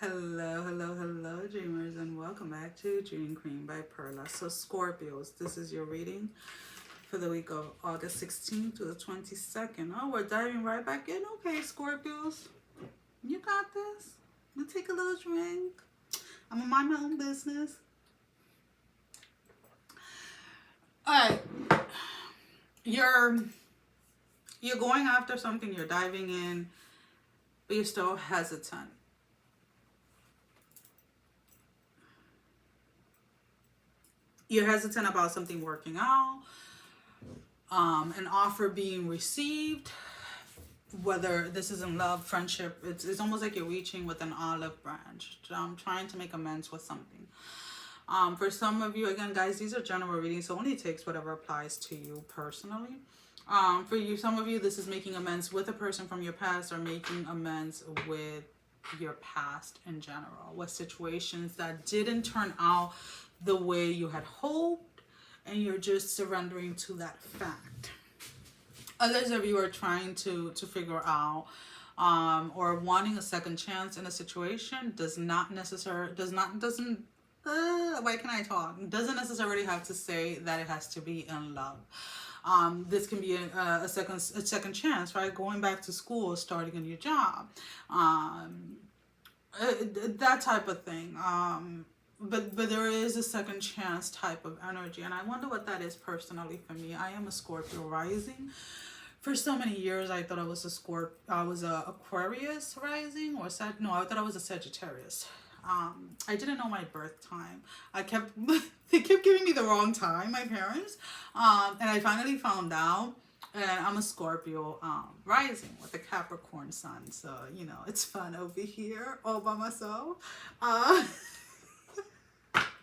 Hello, dreamers, and welcome back to Dream Queen by Perla. So, Scorpios, this is your reading for the week of August 16th to the 22nd. Oh, we're diving right back in. Okay, Scorpios, you got this. You take a little drink. I'm gonna mind my own business. All right, you're going after something. You're diving in, but you're still hesitant. You're hesitant about something working out, an offer being received, whether this is in love, friendship. It's almost like you're reaching with an olive branch, trying to make amends with something. For some of you, again, guys, these are general readings, so only takes whatever applies to you personally. For you, some of you, this is making amends with a person from your past, or making amends with your past in general, with situations that didn't turn out the way you had hoped, and you're just surrendering to that fact. Others of you are trying to figure out or wanting a second chance in a situation. Doesn't necessarily have to say that it has to be in love. This can be a second chance, right? Going back to school, starting a new job, that type of thing. But there is a second chance type of energy, and I wonder what that is personally for me. I am a Scorpio rising. For so many years, I thought I was a Aquarius rising, or I thought I was a Sagittarius. I didn't know my birth time. They kept giving me the wrong time, my parents, and I finally found out. And I'm a Scorpio rising with a Capricorn sun, so it's fun over here all by myself.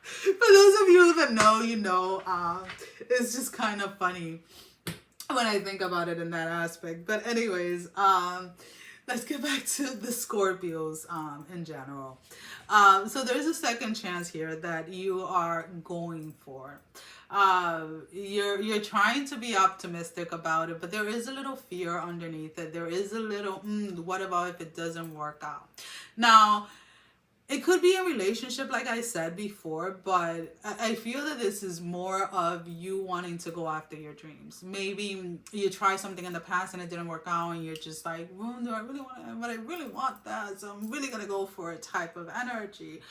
For those of you that know, it's just kind of funny when I think about it in that aspect. But anyways, let's get back to the Scorpios in general. So there's a second chance here that you are going for. You're trying to be optimistic about it, but there is a little fear underneath it. There is a little, what about if it doesn't work out? Now, it could be a relationship, like I said before, but I feel that this is more of you wanting to go after your dreams. Maybe you tried something in the past and it didn't work out, and you're just like, well, do I really want it? But I really want that, so I'm really gonna go for it type of energy.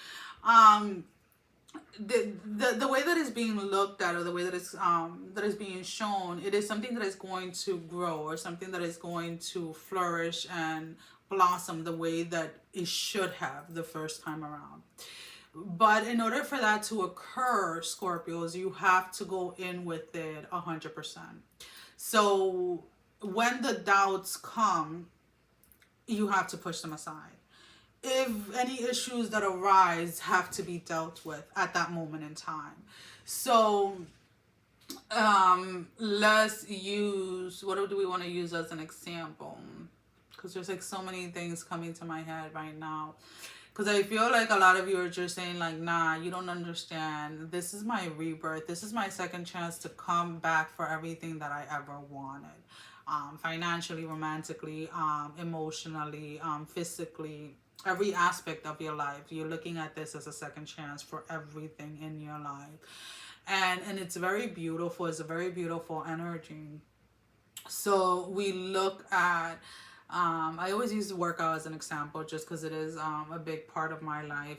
The way that it's being looked at, or the way that is being shown, it is something that is going to grow, or something that is going to flourish and blossom the way that it should have the first time around. But in order for that to occur, Scorpios, you have to go in with it 100%. So when the doubts come, you have to push them aside. If any issues that arise have to be dealt with at that moment in time. So let's use, what do we want to use as an example? Because there's like so many things coming to my head right now. Because I feel like a lot of you are just saying like, nah, you don't understand. This is my rebirth. This is my second chance to come back for everything that I ever wanted. Financially, romantically, emotionally, physically, every aspect of your life. You're looking at this as a second chance for everything in your life. And it's very beautiful. It's a very beautiful energy. So we look at, I always use the workout as an example just because it is a big part of my life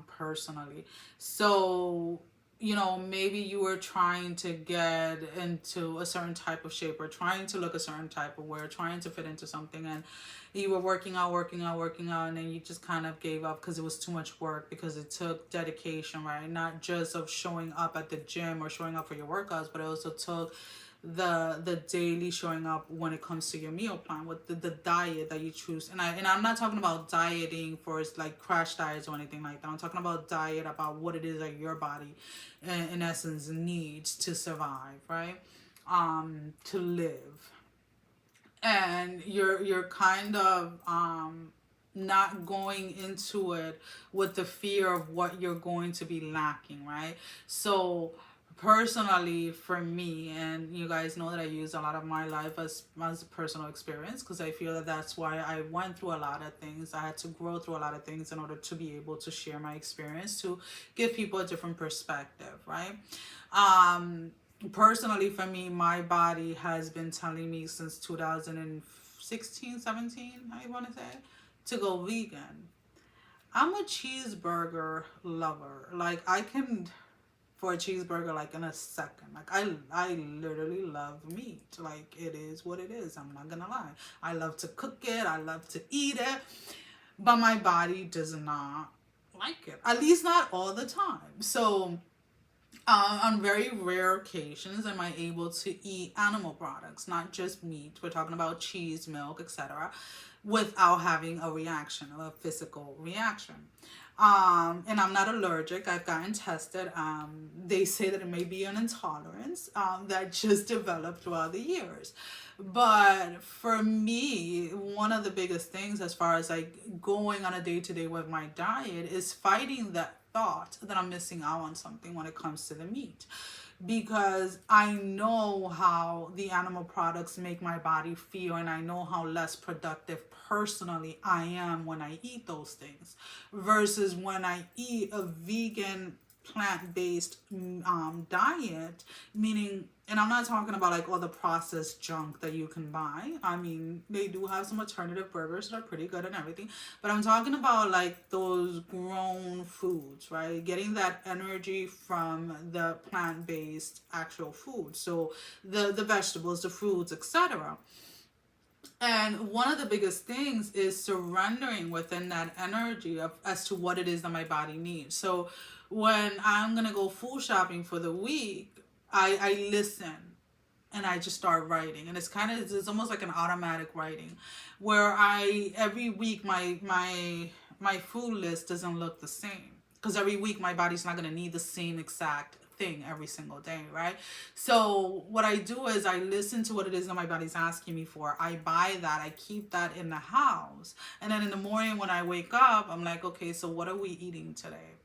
personally. So, maybe you were trying to get into a certain type of shape, or trying to look a certain type of way, or trying to fit into something, and you were working out, and then you just kind of gave up because it was too much work, because it took dedication, right? Not just of showing up at the gym or showing up for your workouts, but it also took the daily showing up when it comes to your meal plan, with the diet that you choose. And I'm not talking about dieting for like crash diets or anything like that. I'm talking about diet, about what it is that your body in essence needs to survive, right? To live. And you're kind of not going into it with the fear of what you're going to be lacking, right? So personally for me, and you guys know that I use a lot of my life as a personal experience, because I feel that that's why I went through a lot of things. I had to grow through a lot of things in order to be able to share my experience, to give people a different perspective, right? Personally for me, my body has been telling me since 2016, 17, I want to say, to go vegan. I'm a cheeseburger lover. Like, I can, for a cheeseburger, like in a second. Like, I literally love meat. Like, it is what it is. I'm not gonna lie. I love to cook it. I love to eat it. But my body does not like it. At least not all the time. So on very rare occasions am I able to eat animal products, not just meat. We're talking about cheese, milk, etc., without having a reaction, a physical reaction. And I'm not allergic. I've gotten tested. They say that it may be an intolerance that just developed throughout the years. But for me, one of the biggest things as far as like going on a day to day with my diet is fighting that thought that I'm missing out on something when it comes to the meat, because I know how the animal products make my body feel, and I know how less productive personally I am when I eat those things versus when I eat a vegan plant-based diet, meaning, and I'm not talking about like all the processed junk that you can buy. I mean, they do have some alternative burgers that are pretty good and everything, but I'm talking about like those grown foods, right? Getting that energy from the plant-based actual food, so the vegetables, the fruits, etc. And one of the biggest things is surrendering within that energy of as to what it is that my body needs. So when I'm gonna go food shopping for the week, I listen and I just start writing. And it's almost like an automatic writing, where I every week my food list doesn't look the same, because every week my body's not gonna need the same exact thing every single day, right? So what I do is I listen to what it is that my body's asking me for. I buy that, I keep that in the house, and then in the morning when I wake up, I'm like, okay, so what are we eating today?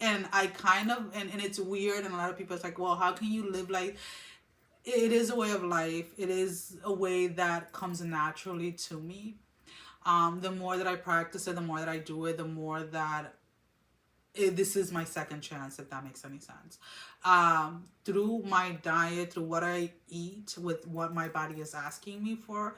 And I kind of, and it's weird, and a lot of people, it's like, well, how can you live like, it is a way of life. It is a way that comes naturally to me. The more that I practice it, the more that I do it, the more that this is my second chance, if that makes any sense. Through my diet, through what I eat, with what my body is asking me for,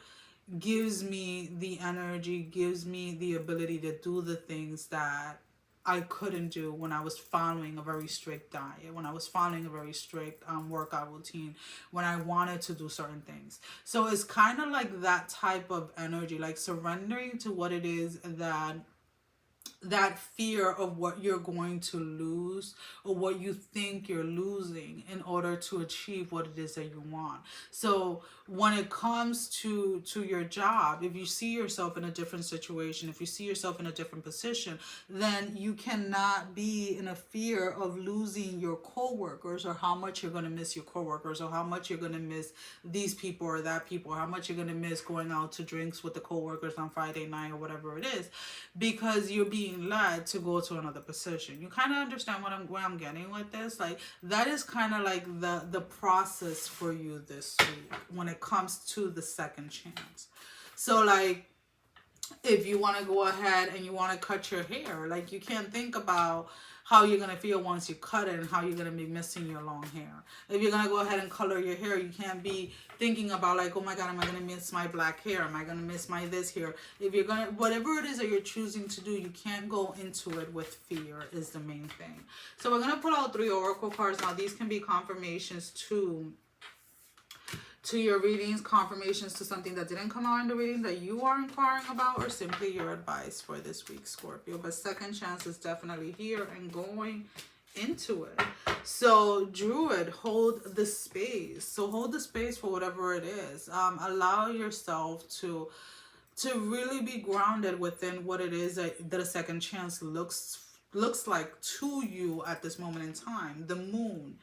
gives me the energy, gives me the ability to do the things that I couldn't do when I was following a very strict diet, when I was following a very strict workout routine, when I wanted to do certain things. So it's kind of like that type of energy, like surrendering to what it is that fear of what you're going to lose, or what you think you're losing, in order to achieve what it is that you want. So when it comes to your job, if you see yourself in a different situation, if you see yourself in a different position, then you cannot be in a fear of losing your coworkers, or how much you're going to miss your coworkers, or how much you're going to miss these people or that people, or how much you're going to miss going out to drinks with the coworkers on Friday night, or whatever it is, because you're being led to go to another position. You kind of understand where I'm getting with this? Like, that is kind of like the process for you this week when it comes to the second chance. So like, if you want to go ahead and you want to cut your hair, like, you can't think about how you're going to feel once you cut it and how you're going to be missing your long hair. If you're going to go ahead and color your hair, you can't be thinking about like, oh my God, am I going to miss my black hair? Am I going to miss my this here? If you're going to, whatever it is that you're choosing to do, you can't go into it with fear, is the main thing. So we're going to pull out 3 oracle cards. Now these can be confirmations to your readings, confirmations to something that didn't come out in the reading that you are inquiring about, or simply your advice for this week, Scorpio. But second chance is definitely here and going into it. So Druid, hold the space. So hold the space for whatever it is. Allow yourself to really be grounded within what it is that a second chance looks like to you at this moment in time. The moon.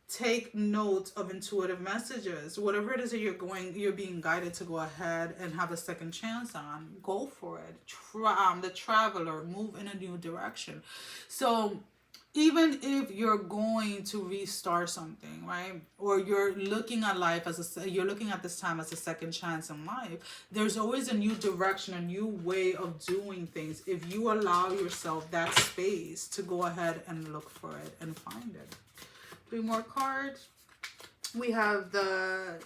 Take note of intuitive messages. Whatever it is that you're being guided to go ahead and have a second chance on, go for it. The Traveler, move in a new direction. So even if you're going to restart something, right? Or you're looking at life as you're looking at this time as a second chance in life, there's always a new direction, a new way of doing things if you allow yourself that space to go ahead and look for it and find it. 3 more cards. We have the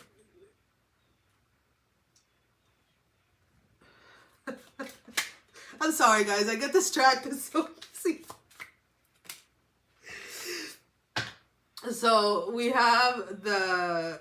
I'm sorry guys, I get distracted so easy. So we have the,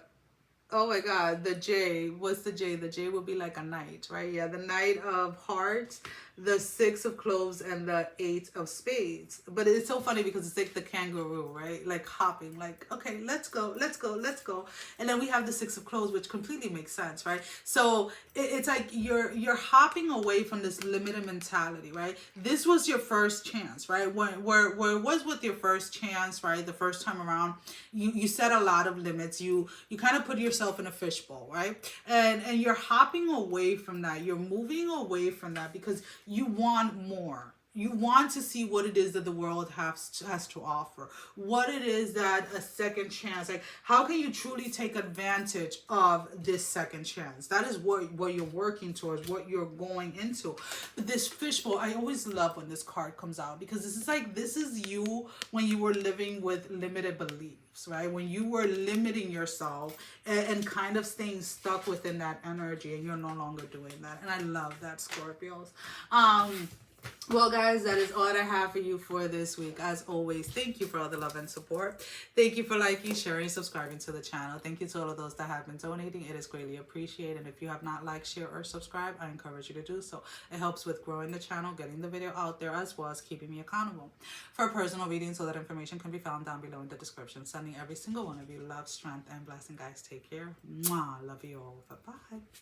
oh my God, the J. What's the J? The J would be like a knight, right? Yeah, the Knight of Hearts, the 6 of Clubs, and the 8 of Spades. But it's so funny because it's like the kangaroo, right? Like hopping, like, okay, let's go, let's go, let's go. And then we have the 6 of Clubs, which completely makes sense, right? So it's like you're hopping away from this limited mentality, right? This was your first chance, right? Where it was with your first chance, right? The first time around, you set a lot of limits. You kind of put yourself in a fishbowl, right? And you're hopping away from that. You're moving away from that because you want more. You want to see what it is that the world has to offer. What it is that a second chance, like how can you truly take advantage of this second chance? That is what you're working towards, what you're going into. But this fishbowl, I always love when this card comes out because this is you when you were living with limited beliefs, right? When you were limiting yourself and kind of staying stuck within that energy, and you're no longer doing that. And I love that, Scorpios. Well, guys, that is all I have for you for this week. As always, thank you for all the love and support. Thank you for liking, sharing, subscribing to the channel. Thank you to all of those that have been donating. It is greatly appreciated. And if you have not liked, share, or subscribe, I encourage you to do so. It helps with growing the channel, getting the video out there, as well as keeping me accountable. For personal readings, so that information can be found down below in the description. Sending every single one of you love, strength, and blessing. Guys, take care. Mwah. Love you all. Bye-bye.